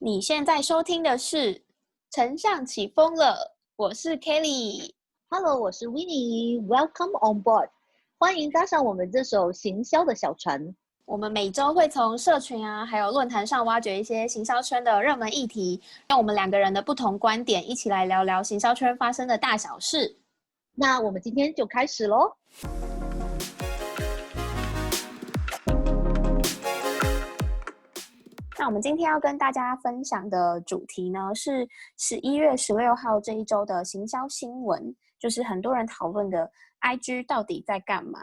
你现在收听的是《丞相起风了》，我是 Kelly。Hello，我是 Winnie，Welcome on board，欢迎搭上我们这艘行销的小船。我们每周会从社群还有论坛上挖掘一些行销圈的热门议题，让我们两个人的不同观点一起来聊聊行销圈发生的大小事。那我们今天就开始咯。那我们今天要跟大家分享的主题呢，是11月16号这一周的行销新闻，就是很多人讨论的 IG 到底在干嘛。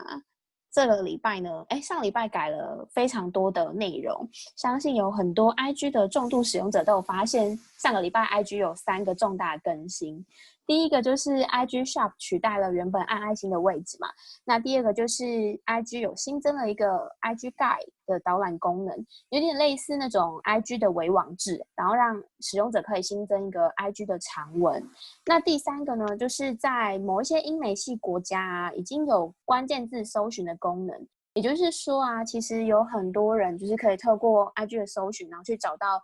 这个礼拜呢，上礼拜改了非常多的内容，相信有很多 IG 的重度使用者都有发现，上个礼拜 IG 有3个重大更新。第一个就是 IG Shop 取代了原本按爱心的位置嘛，那第二个就是 IG 有新增了一个 IG Guide 的导览功能，有点类似那种 IG 的微网志，然后让使用者可以新增一个 IG 的长文。那第三个呢，就是在某一些英美系国家已经有关键字搜寻的功能，也就是说其实有很多人就是可以透过 IG 的搜寻，然后去找到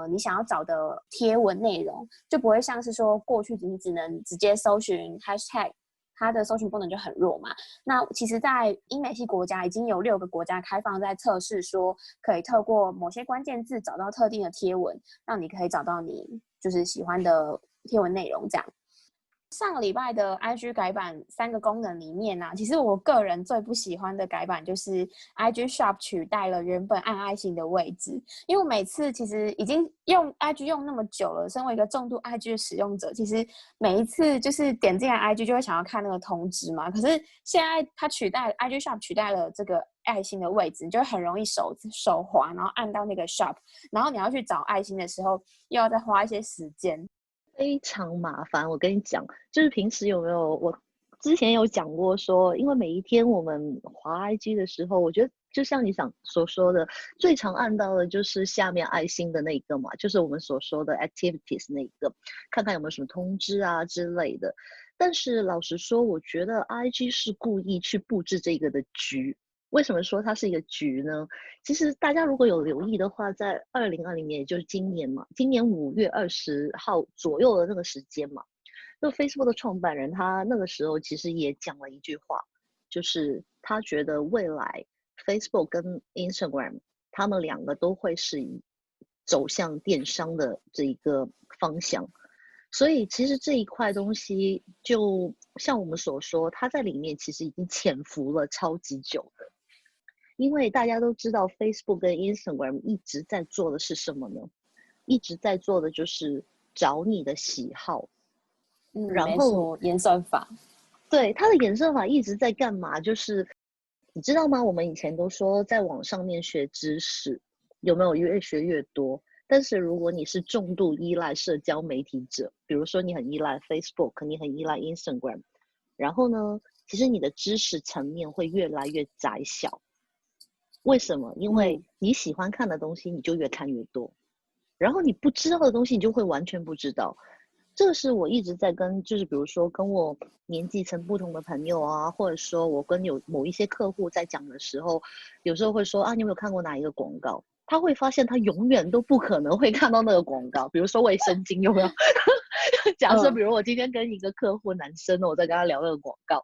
你想要找的贴文内容，就不会像是说过去你只能直接搜寻 hashtag， 它的搜寻功能就很弱嘛。那其实在英美系国家已经有6个国家开放在测试，说可以透过某些关键字找到特定的贴文，让你可以找到你就是喜欢的贴文内容这样。上个礼拜的 IG 改版3个功能里面其实我个人最不喜欢的改版就是 IG Shop 取代了原本按爱心的位置，因为我每次其实已经用 IG 用那么久了，身为一个重度 IG 的使用者，其实每一次就是点进来 IG 就会想要看那个通知嘛，可是现在它IG Shop 取代了这个爱心的位置，你就会很容易手滑，然后按到那个 Shop， 然后你要去找爱心的时候又要再花一些时间，非常麻烦。我跟你讲，就是平时有没有，我之前有讲过说，因为每一天我们滑 IG 的时候，我觉得就像你所说的，最常按到的就是下面爱心的那个嘛，就是我们所说的 activities 那个，看看有没有什么通知啊之类的。但是老实说，我觉得 IG 是故意去布置这个的局。为什么说它是一个局呢？其实大家如果有留意的话，在2020年，也就是今年嘛，今年5月20号左右的那个时间嘛，那 Facebook 的创办人他那个时候其实也讲了一句话，就是他觉得未来 Facebook 跟 Instagram 他们2个都会是走向电商的这一个方向。所以其实这一块东西，就像我们所说，它在里面其实已经潜伏了超级久的。因为大家都知道 Facebook 跟 Instagram 一直在做的是什么呢？一直在做的就是找你的喜好，然没后错，演算法。对，它的演算法一直在干嘛？就是你知道吗？我们以前都说在网上面学知识，有没有越学越多？但是如果你是重度依赖社交媒体者，比如说你很依赖 Facebook， 你很依赖 Instagram， 然后呢，其实你的知识层面会越来越窄小。为什么？因为你喜欢看的东西，你就越看越多，然后你不知道的东西，你就会完全不知道。这个是我一直在跟，就是比如说跟我年纪层不同的朋友啊，或者说我跟某一些客户在讲的时候，有时候会说你有没有看过哪一个广告？他会发现他永远都不可能会看到那个广告，比如说卫生巾，有没有？假设比如我今天跟一个客户男生，我在跟他聊那个广告。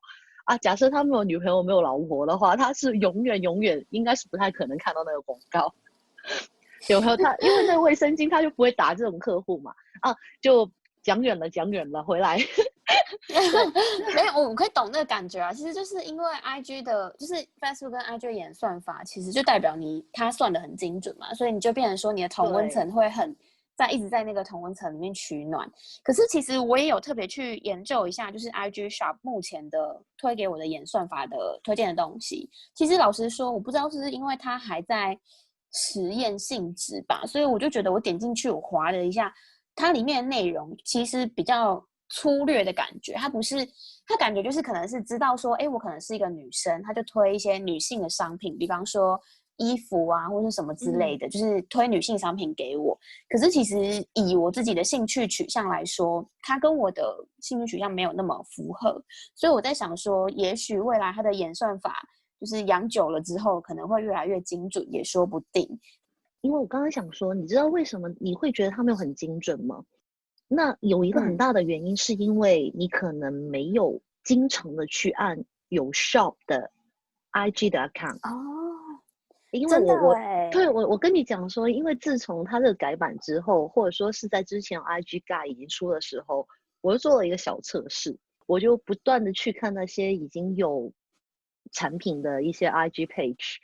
假设他没有女朋友没有老婆的话，他是永远应该是不太可能看到那个广告。有没有他？因为那个卫生巾他就不会打这种客户嘛。就讲远了，回来。没有，我可以懂那个感觉其实就是因为 IG 的，就是 Facebook 跟 IG 的演算法，其实就代表它算得很精准嘛，所以你就变成说你的同温层会一直在那个同温层里面取暖。可是其实我也有特别去研究一下，就是 IG Shop 目前的推给我的演算法的推荐的东西。其实老实说，我不知道是不是因为它还在实验性质吧，所以我就觉得我点进去，我滑了一下，它里面的内容其实比较粗略的感觉，它感觉就是可能是知道说，我可能是一个女生，它就推一些女性的商品，比方说衣服或是什么之类的，就是推女性商品给我。可是其实以我自己的兴趣取向来说，它跟我的兴趣取向没有那么符合，所以我在想说，也许未来它的演算法就是养久了之后，可能会越来越精准，也说不定。因为我刚刚想说，你知道为什么你会觉得它没有很精准吗？那有一个很大的原因，是因为你可能没有经常的去按有 shop 的 IG 的 account。哦，因为真的对哎，我跟你讲说，因为自从它这个改版之后，或者说是在之前 IG Guide 已经出的时候，我就做了一个小测试，我就不断的去看那些已经有产品的一些 IG page，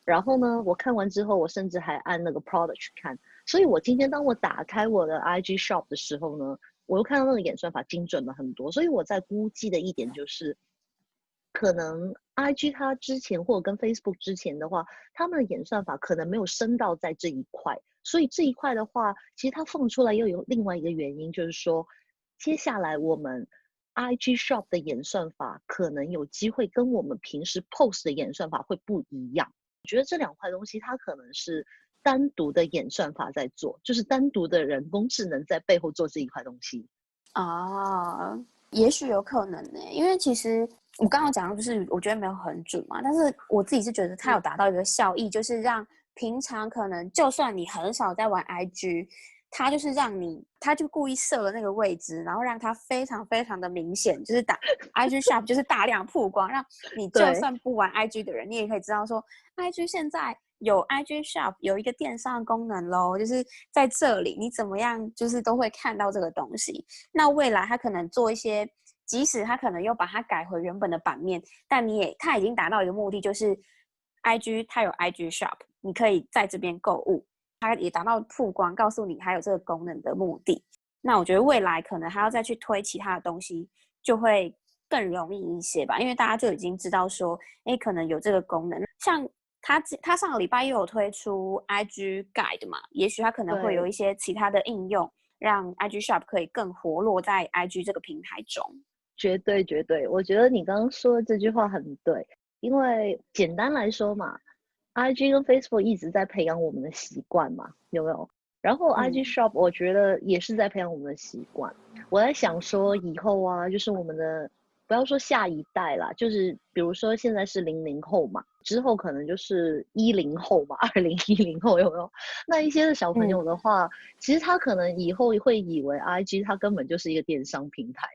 然后呢，我看完之后，我甚至还按那个 product 去看，所以我今天当我打开我的 IG shop 的时候呢，我又看到那个演算法精准了很多，所以我在估计的一点就是，可能 IG 它之前或者跟 Facebook 之前的话，他们的演算法可能没有深到在这一块，所以这一块的话，其实它放出来又有另外一个原因，就是说，接下来我们 IG Shop 的演算法可能有机会跟我们平时 Post 的演算法会不一样。我觉得这两块东西它可能是单独的演算法在做，就是单独的人工智能在背后做这一块东西。啊，也许有可能呢，因为其实我刚刚讲的就是我觉得没有很准嘛，但是我自己是觉得它有达到一个效益，就是让平常可能就算你很少在玩 IG，它就是让你，它就故意设了那个位置，然后让它非常非常的明显，就是打 IG Shop 就是大量曝光，让你就对，算不玩 IG 的人，你也可以知道说 IG 现在有 IG Shop 有一个电商功能咯，就是在这里你怎么样就是都会看到这个东西。那未来它可能做一些，即使它可能又把它改回原本的版面，但它已经达到一个目的，就是 IG 它有 IG Shop，你可以在这边购物，它也达到曝光，告诉你还有这个功能的目的。那我觉得未来可能还要再去推其他的东西，就会更容易一些吧，因为大家就已经知道说，哎，可能有这个功能。像他上个礼拜又有推出 IG Guide 嘛，也许他可能会有对，一些其他的应用，让 IG Shop 可以更活络在 IG 这个平台中。绝对绝对，我觉得你刚刚说的这句话很对，因为简单来说嘛，IG 跟 Facebook 一直在培养我们的习惯嘛，有没有？然后 IG 嗯，Shop 我觉得也是在培养我们的习惯。我在想说以后啊，就是我们的不要说下一代啦，就是比如说现在是00后嘛，之后可能就是10后嘛，2010后有没有？那一些的小朋友的话，其实他可能以后会以为 IG 它根本就是一个电商平台。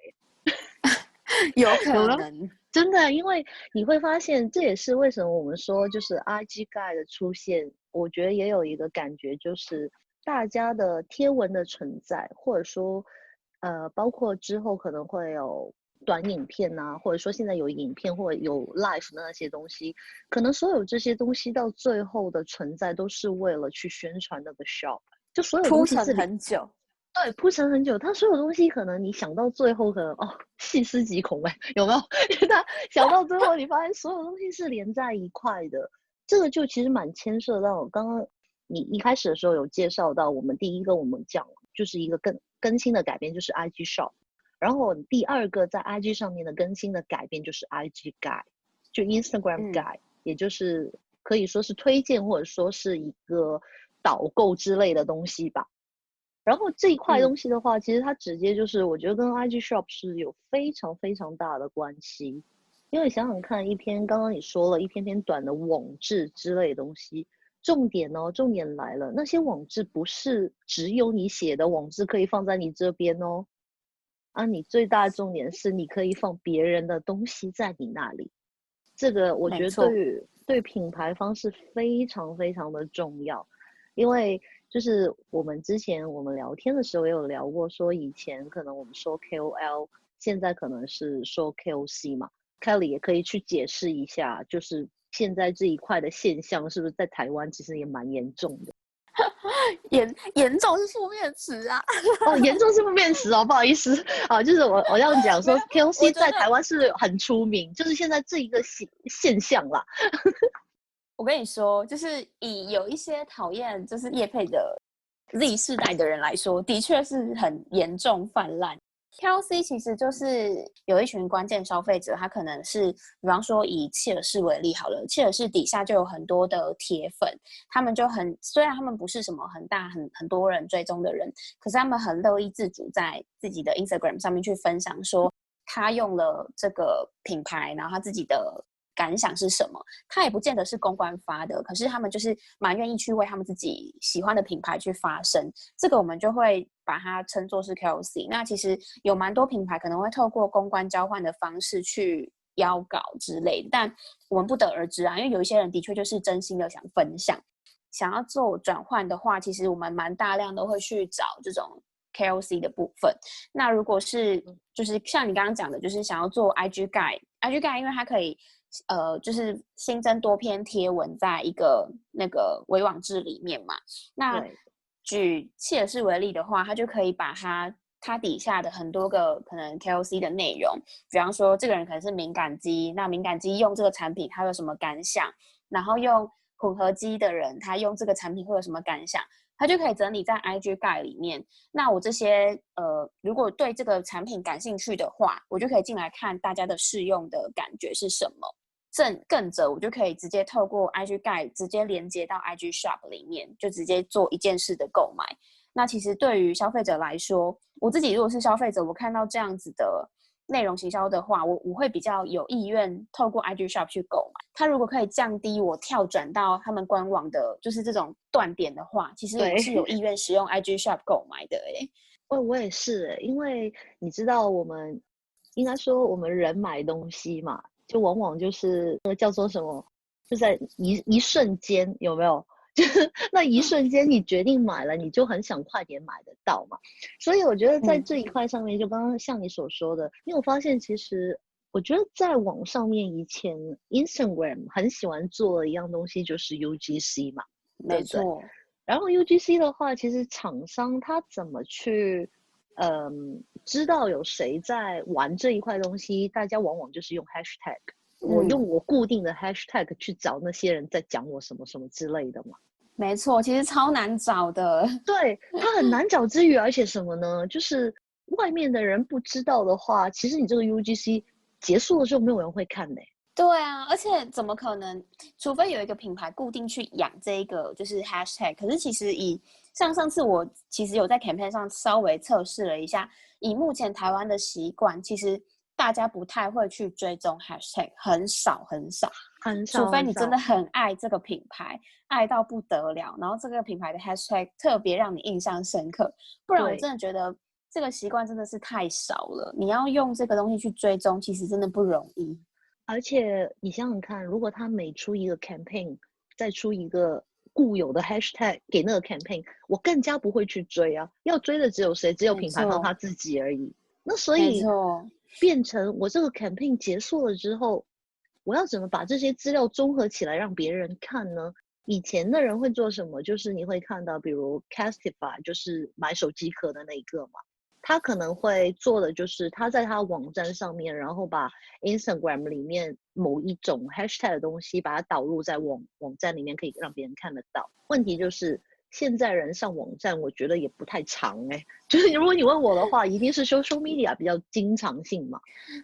有有了，可能。真的，因为你会发现，这也是为什么我们说，就是 IG Guide 的出现，我觉得也有一个感觉，就是大家的贴文的存在，或者说，包括之后可能会有短影片呐、或者说现在有影片或者有 live 的那些东西，可能所有这些东西到最后的存在，都是为了去宣传那个 shop，就所有东铺陈西是很久。对，铺陈很久，它所有东西可能你想到最后，可能哦，细思极恐哎，有没有？他想到最后，你发现所有东西是连在一块的，这个就其实蛮牵涉到刚刚你一开始的时候有介绍到，我们第一个我们讲就是一个更新的改变，就是 IG Shop，然后第二个在 IG 上面的更新的改变就是 IG Guide，就 Instagram 嗯 Guide，也就是可以说是推荐或者说是一个导购之类的东西吧。然后这一块嗯，东西的话，其实它直接就是我觉得跟 IG Shop 是有非常非常大的关系。因为想想看，一篇刚刚你说了一篇篇短的网志之类的东西，重点来了，那些网志不是只有你写的网志可以放在你这边哦，啊，你最大的重点是你可以放别人的东西在你那里，这个我觉得没错。对品牌方是非常非常的重要，因为就是我们之前我们聊天的时候也有聊过，说以前可能我们说 KOL，现在可能是说 KOC 嘛，Kelly 也可以去解释一下，就是现在这一块的现象是不是在台湾其实也蛮严重的。严重是负面词啊。哦，严重是负面词哦，不好意思啊，就是我要讲说 没有，我 KOC 觉得在台湾是很出名，就是现在这一个现象啦。我跟你说，就是以有一些讨厌就是业配的 Z 世代的人来说，的确是很严重泛滥。KOC 其实就是有一群关键消费者，他可能是，比方说以切尔氏为例好了，切尔氏底下就有很多的铁粉，他们就很，虽然他们不是什么很大很多人追踪的人，可是他们很乐意自主在自己的 Instagram 上面去分享说，他用了这个品牌，然后他自己的感想是什么。它也不见得是公关发的，可是他们就是蛮愿意去为他们自己喜欢的品牌去发声，这个我们就会把它称作是 KOC。那其实有蛮多品牌可能会透过公关交换的方式去邀稿之类的，但我们不得而知啊，因为有一些人的确就是真心的想分享。想要做转换的话，其实我们蛮大量都会去找这种 KOC 的部分。那如果是就是像你刚刚讲的，就是想要做 IG Guide，IG Guide 因为它可以就是新增多篇贴文在一个那个微网志里面嘛。那举企鹅式为例的话，它就可以把它底下的很多个可能 KOC 的内容，比方说这个人可能是敏感肌，那敏感肌用这个产品他有什么感想，然后用混合肌的人他用这个产品会有什么感想，他就可以整理在 IG Guide 里面。那我这些如果对这个产品感兴趣的话，我就可以进来看大家的试用的感觉是什么。更者我就可以直接透过 IG Guide 直接连接到 IG Shop 里面，就直接做一件事的购买。那其实对于消费者来说，我自己如果是消费者，我看到这样子的内容行销的话，我会比较有意愿透过 IG Shop 去购买。它如果可以降低我跳转到他们官网的就是这种断点的话，其实我是有意愿使用 IG Shop 购买的耶。我也是，因为你知道我们应该说我们人买东西嘛，就往往就是叫做什么，就在一瞬间，有没有？就是那一瞬间你决定买了，你就很想快点买得到嘛。所以我觉得在这一块上面，就刚刚像你所说的，因为我发现其实我觉得在网上面以前 Instagram 很喜欢做的一样东西就是 UGC 嘛，没错。然后 UGC 的话，其实厂商他怎么去知道有谁在玩这一块东西，大家往往就是用 hashtag。我用我固定的 hashtag 去找那些人在讲我什么什么之类的嘛。没错，其实超难找的。对，它很难找之余，而且什么呢？就是外面的人不知道的话，其实你这个 UGC 结束了之后，没有人会看的。对啊，而且怎么可能？除非有一个品牌固定去养这一个就是 hashtag。可是其实上次我其实有在 campaign 上稍微测试了一下，以目前台湾的习惯，其实大家不太会去追踪 hashtag， 很少很少，除非你真的很爱这个品牌，爱到不得了，然后这个品牌的 hashtag 特别让你印象深刻，不然我真的觉得这个习惯真的是太少了。你要用这个东西去追踪，其实真的不容易。而且你想想看，如果他每出一个 campaign， 再出一个固有的 hashtag 给那个 campaign， 我更加不会去追啊。要追的只有谁？只有品牌方他自己而已。那所以变成我这个 campaign 结束了之后，我要怎么把这些资料综合起来让别人看呢？以前的人会做什么？就是你会看到，比如 Castify， 就是买手机壳的那一个嘛。他可能会做的就是他在他网站上面，然后把 Instagram 里面某一种 hashtag 的东西把它导入在网站里面，可以让别人看得到。问题就是现在人上网站，我觉得也不太常就是如果你问我的话，一定是 social media 比较经常性嘛。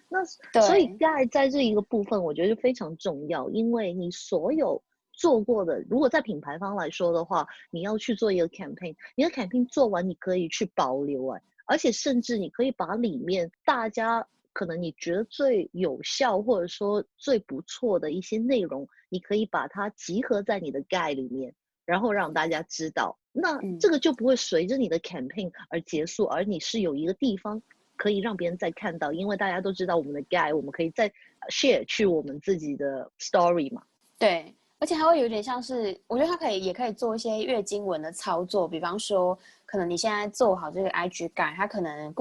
那所以在这一个部分，我觉得非常重要，因为你所有做过的，如果在品牌方来说的话，你要去做一个 campaign， 你的 campaign 做完，你可以去保留而且甚至你可以把里面大家可能你觉得最有效或者说最不错的一些内容，你可以把它集合在你的 guide 里面，然后让大家知道。那这个就不会随着你的 campaign 而结束，而你是有一个地方可以让别人再看到，因为大家都知道我们的 guide， 我们可以再 share 去我们自己的 story 嘛。对，而且还会有点像是，我觉得它也可以做一些月经文的操作，比方说，可能你现在做好这个 IG Guide，它可能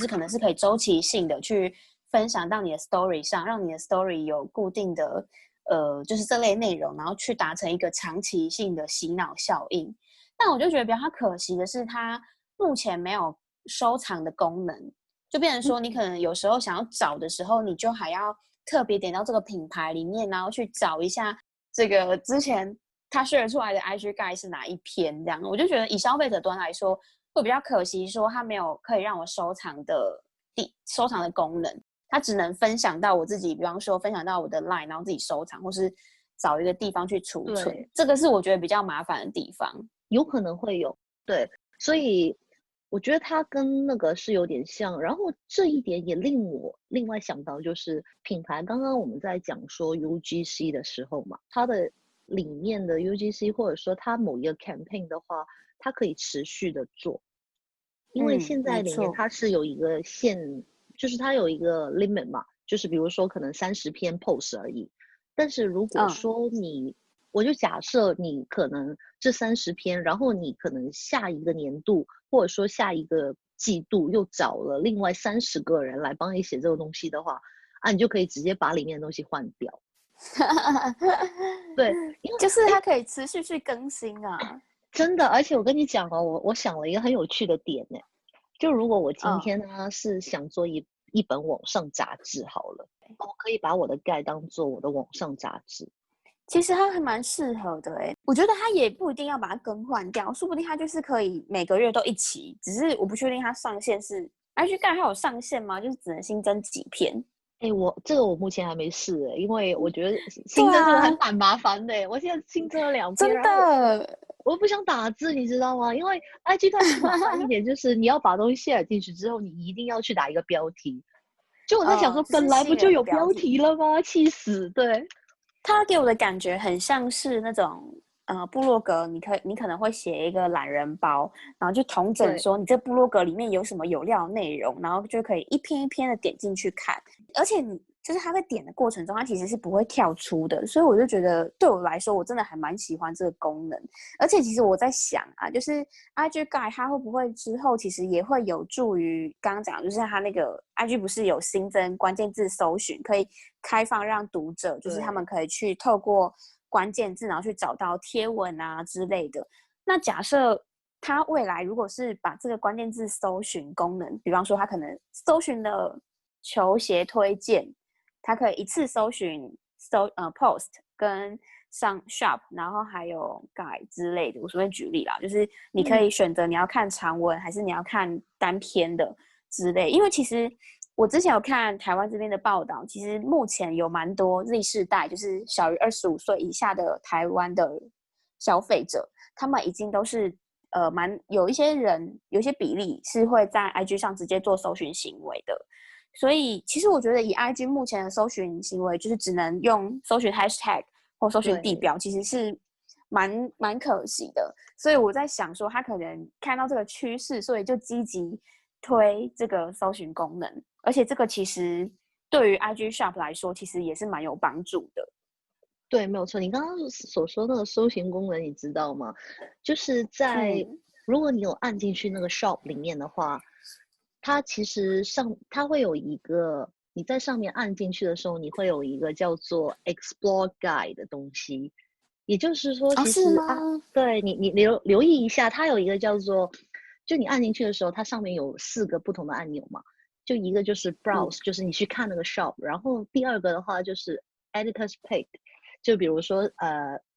可能是可以周期性的去分享到你的 story 上，让你的 story 有固定的就是这类内容，然后去达成一个长期性的洗脑效应。但我就觉得比较可惜的是，它目前没有收藏的功能，就变成说你可能有时候想要找的时候，你就还要特别点到这个品牌里面，然后去找一下这个之前他 share 出来的 IG Guide 是哪一篇，这样我就觉得以消费者端来说会比较可惜，说它没有可以让我收藏的功能，它只能分享到我自己，比方说分享到我的 LINE， 然后自己收藏，或是找一个地方去储存，这个是我觉得比较麻烦的地方。有可能会有，对，所以我觉得它跟那个是有点像，然后这一点也令我另外想到，就是品牌刚刚我们在讲说 UGC 的时候嘛，它的里面的 UGC 或者说它某一个 campaign 的话，它可以持续的做，因为现在里面没错，它是有一个就是它有一个 limit 嘛，就是比如说可能30篇 post 而已，但是如果说我就假设你可能这30篇，然后你可能下一个年度或者说下一个季度又找了另外30个人来帮你写这个东西的话，啊，你就可以直接把里面的东西换掉。对，因为就是它可以持续去更新啊。真的，而且我跟你讲哦，我想了一个很有趣的点呢，就如果我今嗯，天呢是想做一本网上杂志好了，我可以把我的盖当做我的网上杂志。其实它还蛮适合的诶，我觉得它也不一定要把它更换掉，说不定它就是可以每个月都一期，只是我不确定它上线是 IG 盖它有上线吗？就是只能新增几篇。哎，我目前还没试哎，因为我觉得对新增这个还啊，蛮麻烦的。我现在新增了2篇，真然后的，我又不想打字，你知道吗？因为 IG 它很麻烦一点，就是你要把东西 share 进去之后，你一定要去打一个标题。就我在想说，就是本来不吸引人的就有标标题。题了吗？气死！对它给我的感觉很像是那种部落格，你可能会写一个懒人包，然后就统整对说你这部落格里面有什么有料内容，然后就可以一篇一篇的点进去看，而且你就是它在点的过程中，它其实是不会跳出的，所以我就觉得对我来说，我真的还蛮喜欢这个功能。而且其实我在想啊，就是 IG Guide 它会不会之后其实也会有助于刚刚讲，就是它那个 IG 不是有新增关键字搜寻，可以开放让读者，就是他们对可以去透过关键字，然后去找到贴文啊之类的。那假设它未来如果是把这个关键字搜寻功能，比方说它可能搜寻的球鞋推荐，它可以一次搜寻post 跟上 shop，然后还有 guide 之类的。我随便举例啦，就是你可以嗯，选择你要看长文还是你要看单篇的之类。因为其实我之前有看台湾这边的报道，其实目前有蛮多 Z 世代，就是小于25岁以下的台湾的消费者，他们已经都是有一些人有一些比例是会在 IG 上直接做搜寻行为的。所以其实我觉得以 IG 目前的搜寻行为，就是只能用搜寻 hashtag 或搜寻地对标，其实是蛮可惜的。所以我在想说，他可能看到这个趋势，所以就积极推这个搜寻功能。而且这个其实对于 IG Shop 来说，其实也是蛮有帮助的。对，没有错。你刚刚所说那个搜寻功能，你知道吗？就是嗯，如果你有按进去那个 shop 里面的话，它其实它会有一个，你在上面按进去的时候，你会有一个叫做 Explore Guide 的东西。也就是说，哦，其是吗？实啊，对你留意一下，它有一个叫做，就你按进去的时候，它上面有4个不同的按钮嘛。就一个就是 嗯，Browse，就是你去看那个 shop，然后第二个的话就是 Editor's Pick，就比如说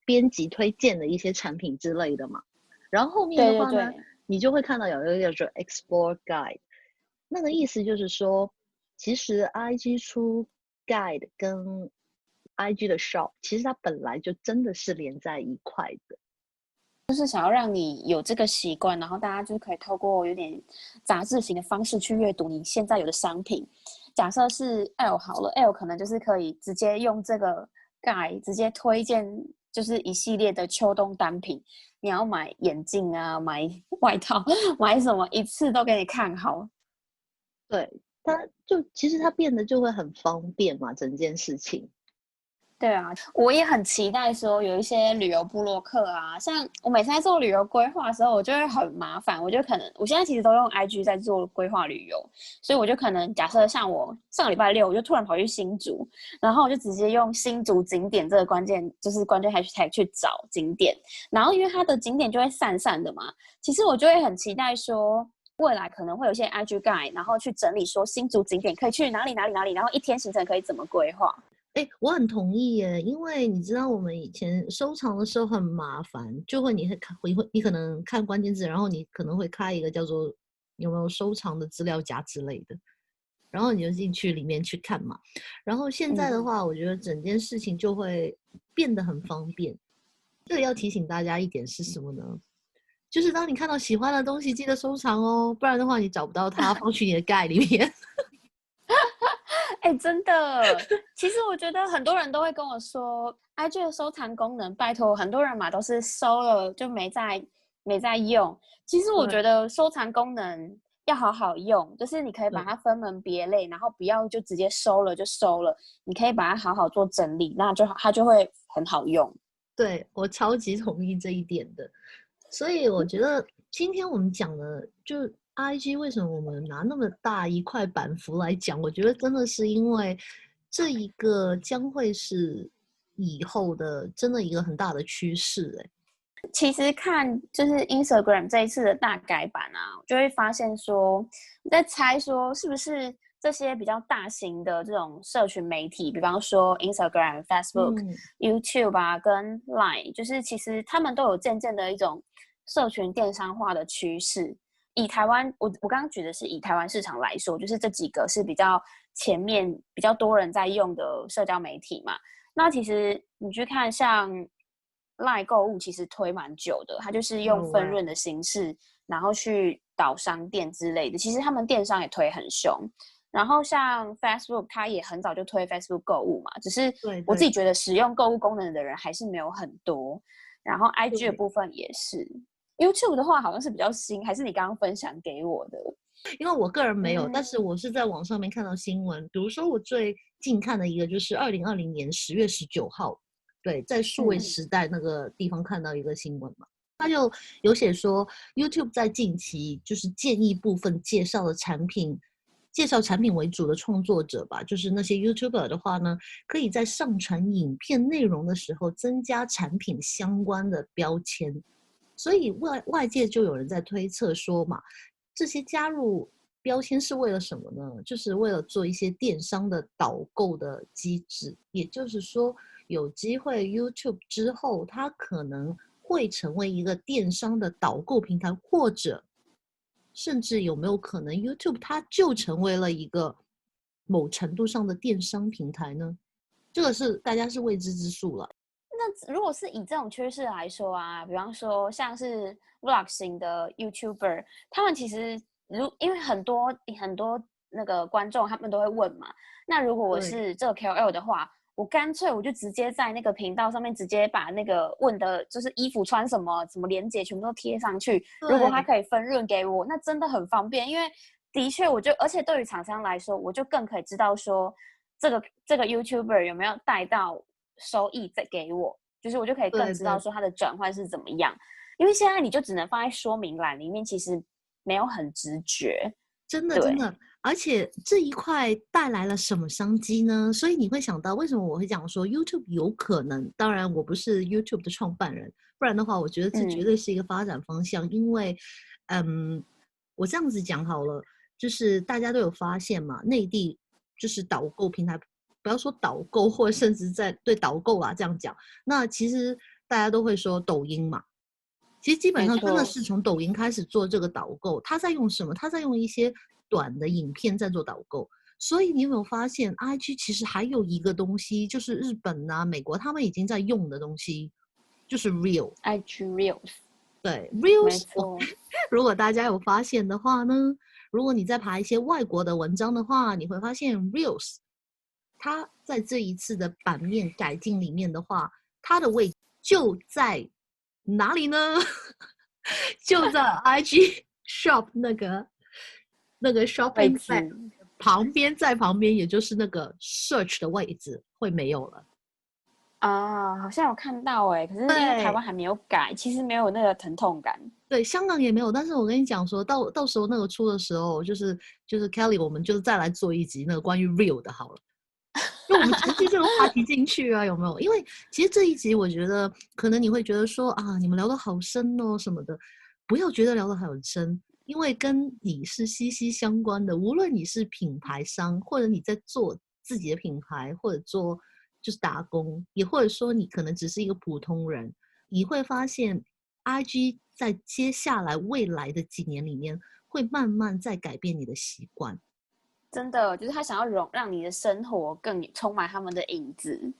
编辑推荐的一些产品之类的嘛。然后后面的话呢，对对对，你就会看到有一个叫做 Explore Guide，那个意思就是说，其实 IG 出 Guide 跟 IG 的 Shop，其实它本来就真的是连在一块的。就是想要让你有这个习惯，然后大家就可以透过有点杂志型的方式去阅读你现在有的商品。假设是 L 好了，L 可能就是可以直接用这个 Guide 直接推荐，就是一系列的秋冬单品。你要买眼镜啊，买外套，买什么一次都给你看好。对，其实它变得就会很方便嘛，整件事情。对啊，我也很期待说有一些旅游部落客啊，像我每次在做旅游规划的时候，我就会很麻烦，我就可能我现在其实都用 IG 在做规划旅游，所以我就可能假设像我上个礼拜六，我就突然跑去新竹，然后我就直接用新竹景点这个关键 hashtag 去找景点，然后因为它的景点就会散散的嘛，其实我就会很期待说。未来可能会有一些 IG guide，然后去整理说新竹景点可以去哪里哪里哪里，然后一天行程可以怎么规划。哎，我很同意耶，因为你知道我们以前收藏的时候很麻烦，就会你可能看关键字，然后你可能会开一个叫做有没有收藏的资料夹之类的，然后你就进去里面去看嘛。然后现在的嗯，话，我觉得整件事情就会变得很方便。这里要提醒大家一点是什么呢？就是当你看到喜欢的东西，记得收藏哦，不然的话你找不到它，放去你的盖里面。哎、真的，其实我觉得很多人都会跟我说，IG 的收藏功能，拜托，很多人嘛都是收了就没在用。其实我觉对得收藏功能要好好用，就是你可以把它分门别类，然后不要就直接收了就收了，你可以把它好好做整理，那就它就会很好用。对，我超级同意这一点的。所以我觉得今天我们讲的，就 IG 为什么我们拿那么大一块板幅来讲，我觉得真的是因为这一个将会是以后的真的一个很大的趋势、欸。其实看就是 Instagram 这一次的大改版啊，就会发现说，你在猜说是不是这些比较大型的这种社群媒体，比方说 Instagram、Facebook、YouTube 啊，跟 Line，就是其实他们都有渐渐的一种社群电商化的趋势。以台湾，我刚刚举的是以台湾市场来说，就是这几个是比较前面比较多人在用的社交媒体嘛。那其实你去看像 LINE 购物，其实推蛮久的，它就是用有哎、分润的形式，然后去导商店之类的。其实他们电商也推很凶。然后像 Facebook，它也很早就推 Facebook 购物嘛，只是对对我自己觉得使用购物功能的人还是没有很多。然后 IG 的对，部分也是，YouTube 的话好像是比较新，还是你刚刚分享给我的？因为我个人没有，但是嗯我是在网上面看到新闻，比如说我最近看的一个就是2020年10月19号，对，在数位时代那个地方看到一个新闻嘛，他就有写说 YouTube 在近期就是建议部分介绍产品为主的创作者吧，就是那些 YouTuber 的话呢，可以在上传影片内容的时候增加产品相关的标签。所以外界就有人在推测说嘛，这些加入标签是为了什么呢？就是为了做一些电商的导购的机制，也就是说，有机会 YouTube 之后，它可能会成为一个电商的导购平台，或者甚至有没有可能 YouTube 它就成为了一个某程度上的电商平台呢？这个是大家是未知之数了。那如果是以这种趋势来说啊，比方说像是 Vlog 型的 YouTuber，他们其实因为很多那个观众他们都会问嘛，那如果我对是这个 KOL 的话，我干脆我就直接在那个频道上面直接把那个问的就是衣服穿什么链接全部都贴上去，如果他对可以分润给我，那真的很方便，因为的确而且对于厂商来说，我就更可以知道说这个 YouTuber 有没有带到收益再给我，就是我就可以更知道对对，说它的转换是怎么样。因为现在你就只能放在说明栏里面，其实没有很直觉。真的真对，的，而且这一块带来了什么商机呢？所以你会想到，为什么我会讲说 YouTube 有可能？当然，我不是 YouTube 的创办人，不然的话，我觉得这绝对是一个发展方向。因为，我这样子讲好了，就是大家都有发现嘛，内地就是导购平台，不要说导购，或者甚至在对导购啊这样讲，那其实大家都会说抖音嘛。其实基本上真的没错。是从抖音开始做这个导购，他在用什么？他在用一些短的影片在做导购。所以你有没有发现，IG 其实还有一个东西，就是日本啊、美国他们已经在用的东西，就是 Real。IG Reels，对没，Reels，错。如果大家有发现的话呢，如果你在爬一些外国的文章的话，你会发现 Reels，它在这一次的版面改进里面的话，它的位置就在哪里呢？就在 IG Shop 那个 位 Shopping Bag 置旁边，在旁边，也就是那个 Search 的位置会没有了。啊，好像有看到哎，可是因为台对湾还没有改，其实没有那个疼痛感。对，香港也没有，但是我跟你讲说，到时候那个出的时候，就是 Kelly，我们就再来做一集那个关于 Real 的好了。就我们承接这个话题进去啊，有没有？因为其实这一集我觉得可能你会觉得说啊，你们聊得好深哦什么的，不要觉得聊得很深，因为跟你是息息相关的。无论你是品牌商，或者你在做自己的品牌，或者做就是打工，也或者说你可能只是一个普通人，你会发现 IG 在接下来未来的几年里面，会慢慢在改变你的习惯。真的就是他想要让你的生活更充满他们的影子，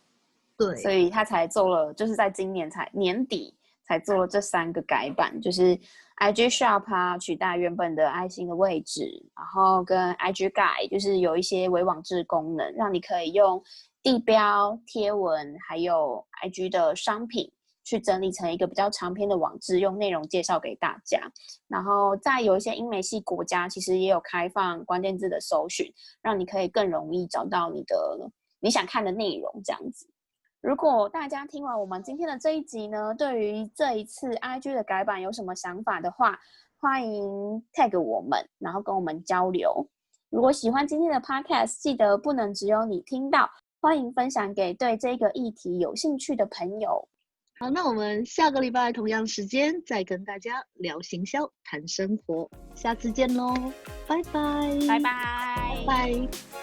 所对以他才做了，就是在今年年底才做了这3个改版，就是 IG Shop 啊，取代原本的爱心的位置，然后跟 IG Guide 就是有一些微网志功能，让你可以用地标、贴文还有 IG 的商品去整理成一个比较长篇的网志，用内容介绍给大家。然后在有一些英美系国家，其实也有开放关键字的搜寻，让你可以更容易找到你想看的内容这样子。如果大家听完我们今天的这一集呢，对于这一次 IG 的改版有什么想法的话，欢迎 tag 我们，然后跟我们交流。如果喜欢今天的 podcast， 记得不能只有你听到，欢迎分享给对这个议题有兴趣的朋友。好，那我们下个礼拜同样时间再跟大家聊行销、谈生活，下次见喽，拜拜，拜拜，拜拜。